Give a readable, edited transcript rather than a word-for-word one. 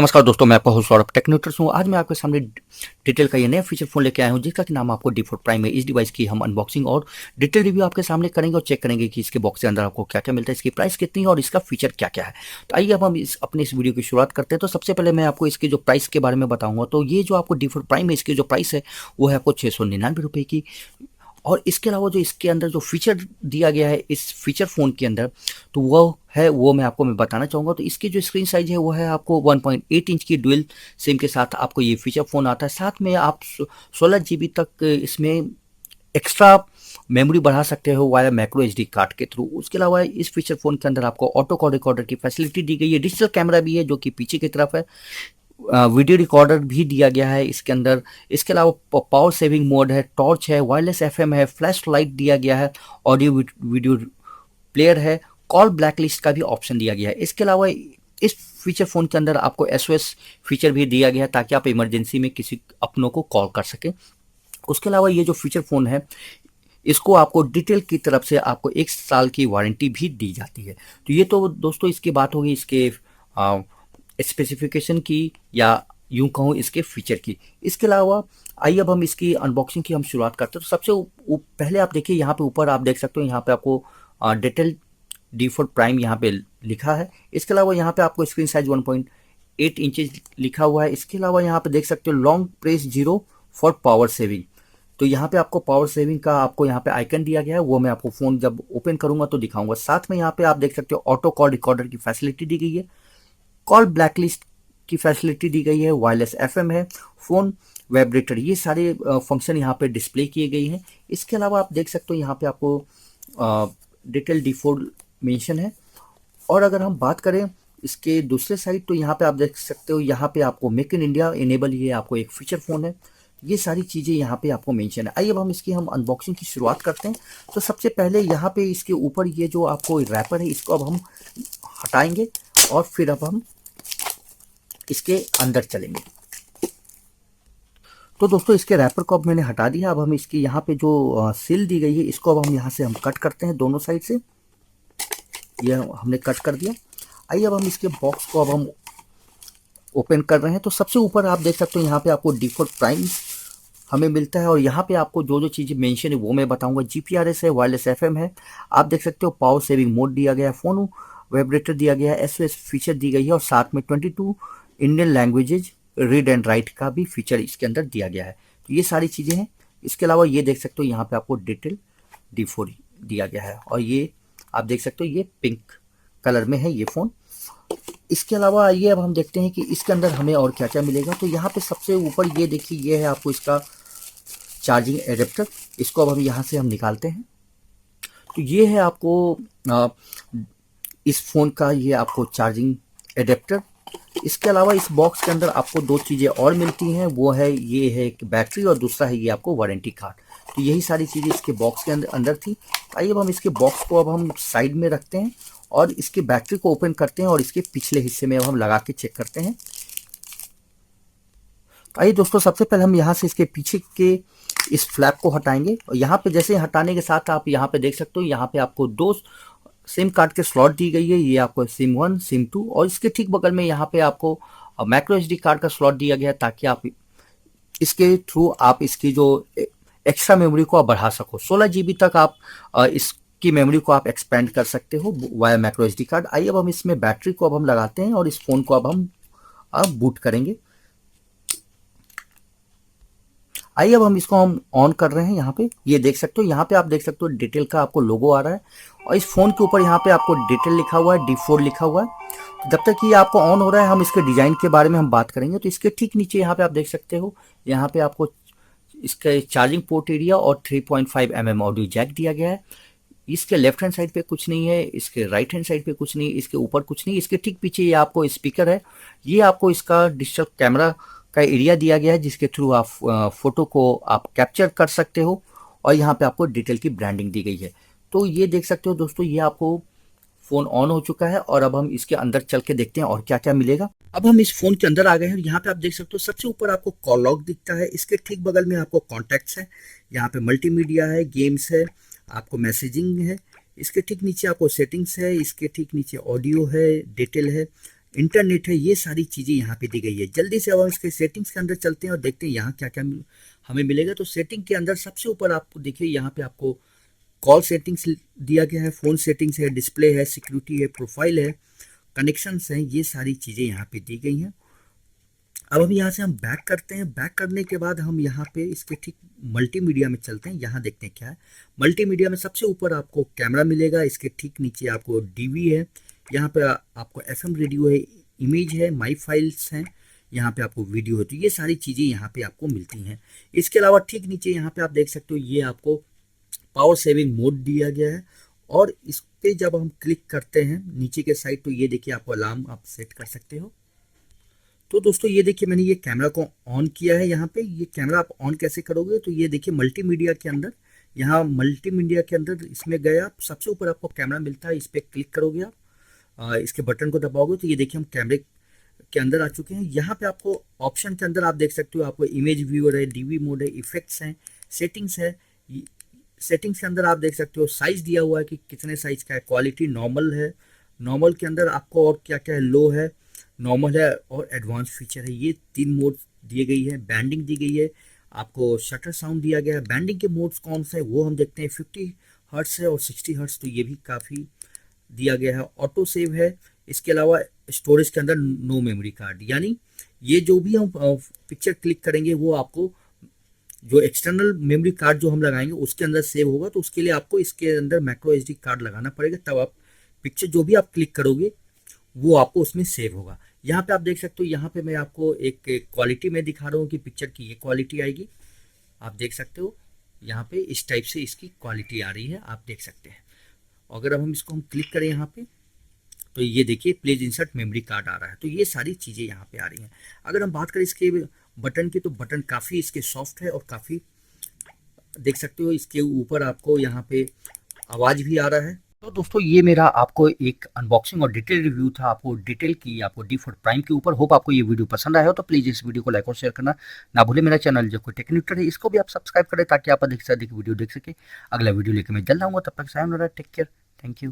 नमस्कार दोस्तों, मैं आपका होस्ट सौरभ टेक्न्यूटर हूँ। आज मैं आपके सामने डिटेल का ये नया फीचर फोन लेके आया हूँ जिसका कि नाम आपको D4 प्राइम है। इस डिवाइस की हम अनबॉक्सिंग और डिटेल रिव्यू आपके सामने करेंगे और चेक करेंगे कि इसके बॉक्स के अंदर आपको क्या क्या मिलता है, इसकी प्राइस कितनी है और इसका फीचर क्या क्या है। तो आइए अब हम अपने इस वीडियो की शुरुआत करते हैं। तो सबसे पहले मैं आपको इसके जो प्राइस के बारे में बताऊंगा। तो ये जो आपको D4 प्राइम है, इसकी जो प्राइस है वो है आपको 699 रुपये की। और इसके अलावा जो इसके अंदर जो फीचर दिया गया है इस फीचर फ़ोन के अंदर, तो वो मैं बताना चाहूँगा। तो इसकी जो स्क्रीन साइज़ है वो है आपको 1.8 इंच की डुअल सिम के साथ आपको ये फीचर फ़ोन आता है। साथ में आप 16 जीबी तक इसमें एक्स्ट्रा मेमोरी बढ़ा सकते हो वाया माइक्रो एसडी कार्ड के थ्रू। उसके अलावा इस फीचर फ़ोन के अंदर आपको ऑटो कॉल रिकॉर्डर की फैसिलिटी दी गई है। डिजिटल कैमरा भी है जो कि पीछे की तरफ है। वीडियो रिकॉर्डर भी दिया गया है इसके अंदर। इसके अलावा पावर सेविंग मोड है, टॉर्च है, वायरलेस एफएम है, फ्लैश लाइट दिया गया है, ऑडियो वीडियो प्लेयर है, कॉल ब्लैकलिस्ट का भी ऑप्शन दिया गया है। इसके अलावा इस फीचर फ़ोन के अंदर आपको SOS फीचर भी दिया गया है ताकि आप इमरजेंसी में किसी अपनों को कॉल कर सकें। उसके अलावा ये जो फीचर फ़ोन है इसको आपको डिटेल की तरफ से आपको 1 साल की वारंटी भी दी जाती है। तो ये तो दोस्तों इसकी बात होगी इसके स्पेसिफिकेशन की या यूं कहूँ इसके फीचर की। इसके अलावा आइए अब हम इसकी अनबॉक्सिंग की हम शुरुआत करते हैं। तो सबसे पहले आप देखिए यहाँ पे ऊपर आप देख सकते हो, यहाँ पे आपको डेटेल D4 प्राइम यहाँ पे लिखा है। इसके अलावा यहाँ पे आपको स्क्रीन साइज 1.8 इंचेस लिखा हुआ है। इसके अलावा यहाँ पे देख सकते हो long press 0 for power saving. तो यहाँ पे आपको पावर सेविंग का आपको यहाँ पे आइकन दिया गया है, वो मैं आपको फ़ोन जब ओपन करूँगा तो दिखाऊंगा। साथ में यहाँ पे आप देख सकते हो ऑटो कॉल रिकॉर्डर की फैसिलिटी दी गई है, कॉल ब्लैकलिस्ट की फैसिलिटी दी गई है, वायरलेस एफएम है, फ़ोन वाइब्रेटर, ये सारे फंक्शन यहाँ पे डिस्प्ले किए गए हैं। इसके अलावा आप देख सकते हो यहाँ पे आपको डिटेल D4 मेंशन है। और अगर हम बात करें इसके दूसरे साइड तो यहाँ पे आप देख सकते हो, यहाँ पे आपको मेक इन इंडिया इनेबल ये आपको एक फीचर फ़ोन है। ये सारी चीज़ें यहाँ पे आपको मेंशन है। आइए अब हम इसकी अनबॉक्सिंग की शुरुआत करते हैं। तो सबसे पहले यहाँ पे इसके ऊपर ये जो आपको रैपर है इसको अब हम हटाएंगे और फिर अब हम इसके अंदर चलेंगे। तो दोस्तों इसके रैपर को अब मैंने हटा दिया। अब हम इसकी यहाँ पे जो सील दी गई है इसको अब हम यहाँ से हम कट करते हैं दोनों साइड से। ये हमने कट कर दिया। आइए अब हम इसके बॉक्स को अब हम ओपन कर रहे हैं। तो सबसे ऊपर आप देख सकते हो यहाँ पे आपको D4 प्राइम हमें मिलता है और यहाँ पे आपको जो जो चीज़ें मेंशन है वो मैं बताऊंगा। GPRS है, वायरलेस एफएम है, आप देख सकते हो पावर सेविंग मोड दिया गया है, फ़ोन वाइब्रेटर दिया गया है, SOS फीचर दी गई है और साथ में 22 Indian languages read and right का भी फीचर इसके अंदर दिया गया है। तो ये सारी चीज़ें हैं। इसके अलावा ये देख सकते हो यहाँ पे आपको डिटेल D4 दिया गया है और ये आप देख सकते हो ये पिंक कलर में है ये फ़ोन। इसके अलावा आइए अब हम देखते हैं कि इसके अंदर हमें और क्या क्या मिलेगा। तो यहाँ पे सबसे ऊपर ये देखिए, ये है आपको इसका चार्जिंग एडेप्टर। इसको अब हम यहाँ से हम निकालते हैं। तो ये है आपको इस फ़ोन का ये आपको चार्जिंग एडेप्टर। इसके अलावा इस बॉक्स के अंदर आपको दो चीज़ें और मिलती हैं, वो है ये है एक बैटरी और दूसरा है ये आपको वारंटी कार्ड। तो यही सारी चीज़ें इसके बॉक्स के अंदर थी। आइए अब हम इसके बॉक्स को अब हम साइड में रखते हैं और इसके बैटरी को ओपन करते हैं और इसके पिछले हिस्से में अब हम लगा के चेक करते हैं। आइए दोस्तों सबसे पहले हम यहाँ से इसके पीछे के इस फ्लैप को हटाएंगे और यहाँ पे जैसे हटाने के साथ आप यहाँ पे देख सकते हो यहाँ पे आपको दो सिम कार्ड के स्लॉट दी गई है। ये आपको सिम 1 सिम 2 और इसके ठीक बगल में यहाँ पे आपको माइक्रो एसडी कार्ड का स्लॉट दिया गया है ताकि आप इसके थ्रू आप इसकी जो एक्स्ट्रा मेमोरी को आप बढ़ा सको। 16 जीबी तक आप इसकी मेमोरी को आप एक्सपेंड कर सकते हो वाया माइक्रो एसडी कार्ड। आइए अब हम इसमें बैटरी को अब हम लगाते हैं और इस फ़ोन को अब हम बूट करेंगे। आइए अब हम इसको हम ऑन कर रहे हैं। यहाँ पे ये देख सकते हो, यहाँ पे आप देख सकते हो डिटेल का आपको लोगो आ रहा है और इस फ़ोन के ऊपर यहाँ पे आपको डिटेल लिखा हुआ है, D4 लिखा हुआ है। तो जब तक ये आपको ऑन हो रहा है हम इसके डिज़ाइन के बारे में हम बात करेंगे। तो इसके ठीक नीचे यहाँ पे आप देख सकते हो, यहाँ पे आपको इसका चार्जिंग पोर्ट एरिया और 3.5 mm ऑडियो जैक दिया गया है। इसके लेफ्ट हैंड साइड पे कुछ नहीं है, इसके राइट हैंड साइड पे कुछ नहीं, इसके ऊपर कुछ नहीं। इसके ठीक पीछे ये आपको स्पीकर है। ये आपको इसका डिजिटल कैमरा का एरिया दिया गया है जिसके थ्रू आप फोटो को आप कैप्चर कर सकते हो और यहाँ पे आपको डिटेल की ब्रांडिंग दी गई है। तो ये देख सकते हो दोस्तों, ये आपको फ़ोन ऑन हो चुका है और अब हम इसके अंदर चल के देखते हैं और क्या क्या मिलेगा। अब हम इस फ़ोन के अंदर आ गए हैं। यहाँ पे आप देख सकते हो सबसे ऊपर आपको कॉल लॉग दिखता है, इसके ठीक बगल में आपको कॉन्टैक्ट्स है, यहाँ पे मल्टीमीडिया है, गेम्स है, आपको मैसेजिंग है, इसके ठीक नीचे आपको सेटिंग्स है, इसके ठीक नीचे ऑडियो है, डिटेल है, इंटरनेट है, ये सारी चीज़ें यहाँ पे दी गई है। जल्दी से अब हम इसके सेटिंग्स के अंदर चलते हैं और देखते हैं यहाँ क्या क्या हमें मिलेगा। तो सेटिंग के अंदर सबसे ऊपर आपको देखिए यहाँ पे आपको कॉल सेटिंग्स दिया गया है, फ़ोन सेटिंग्स है, डिस्प्ले है, सिक्योरिटी है, प्रोफाइल है, कनेक्शंस हैं, ये सारी चीज़ें यहाँ पे दी गई हैं। अब हम यहाँ से हम बैक करते हैं। बैक करने के बाद हम यहाँ पे इसके ठीक मल्टीमीडिया में चलते हैं। यहाँ देखते हैं क्या है। मल्टीमीडिया में सबसे ऊपर आपको कैमरा मिलेगा, इसके ठीक नीचे आपको डीवी है, यहाँ पे आपको एफएम रेडियो है, इमेज है, माई फाइल्स हैं, यहाँ पे आपको वीडियो है। तो ये सारी चीज़ें यहाँ पे आपको मिलती हैं। इसके अलावा ठीक नीचे यहाँ पे आप देख सकते हो, ये आपको पावर सेविंग मोड दिया गया है। और इस पे जब हम क्लिक करते हैं नीचे के साइड, तो ये देखिए आपको अलार्म आप सेट कर सकते हो। तो दोस्तों ये देखिए मैंने ये कैमरा को ऑन किया है। यहाँ पे ये कैमरा आप ऑन कैसे करोगे, तो ये देखिए मल्टीमीडिया के अंदर, यहाँ मल्टीमीडिया के अंदर इसमें गए आप, सबसे ऊपर आपको कैमरा मिलता है, इस पर क्लिक करोगे आप, इसके बटन को दबाओगे तो ये देखिए हम कैमरे के अंदर आ चुके हैं। यहाँ पे आपको ऑप्शन के अंदर आप देख सकते हो, आपको इमेज व्यूअर है, डीवी मोड है, इफेक्ट्स हैं, सेटिंग्स है। सेटिंग्स के अंदर आप देख सकते हो साइज दिया हुआ है कि कितने साइज का है, क्वालिटी नॉर्मल है, नॉर्मल के अंदर आपको और क्या क्या है, लो है, नॉर्मल है और एडवांस फीचर है। ये 3 मोड दिए गई है। बैंडिंग दी गई है, आपको शटर साउंड दिया गया है। बैंडिंग के मोड्स कौन से हैं वो हम देखते हैं, 50 हर्ट्स है और 60 हर्ट्स, तो ये भी काफ़ी दिया गया है। ऑटो सेव है। इसके अलावा स्टोरेज के अंदर नो मेमोरी कार्ड, यानी ये जो भी हम पिक्चर क्लिक करेंगे वो आपको जो एक्सटर्नल मेमोरी कार्ड जो हम लगाएंगे उसके अंदर सेव होगा। तो उसके लिए आपको इसके अंदर मैक्रो एसडी कार्ड लगाना पड़ेगा, तब आप पिक्चर जो भी आप क्लिक करोगे वो आपको उसमें सेव होगा। यहाँ पे आप देख सकते हो, यहाँ पे मैं आपको एक क्वालिटी में दिखा रहा हूँ कि पिक्चर की ये क्वालिटी आएगी। आप देख सकते हो यहाँ पे इस टाइप से इसकी क्वालिटी आ रही है, आप देख सकते हैं। अगर अब हम इसको हम क्लिक करें यहाँ पे, तो ये देखिए प्लीज इंसर्ट मेमोरी कार्ड आ रहा है। तो ये सारी चीज़ें यहाँ पे आ रही हैं। अगर हम बात करें इसके बटन की, तो बटन काफ़ी इसके सॉफ्ट है और काफ़ी देख सकते हो, इसके ऊपर आपको यहाँ पे आवाज़ भी आ रहा है। तो दोस्तों ये मेरा आपको एक अनबॉक्सिंग और डिटेल रिव्यू था, आपको डिटेल की आपको D4 प्राइम के ऊपर। होप आपको ये वीडियो पसंद आया हो, तो प्लीज़ इस वीडियो को लाइक और शेयर करना ना भूलें। मेरा चैनल जो कोई टेक्न्यूटर है इसको भी आप सब्सक्राइब करें, ताकि आप अधिक से अधिक वीडियो देख सके। अगला वीडियो लेकर मैं जल्द आऊँगा, तब तक sayonara, take care, thank you.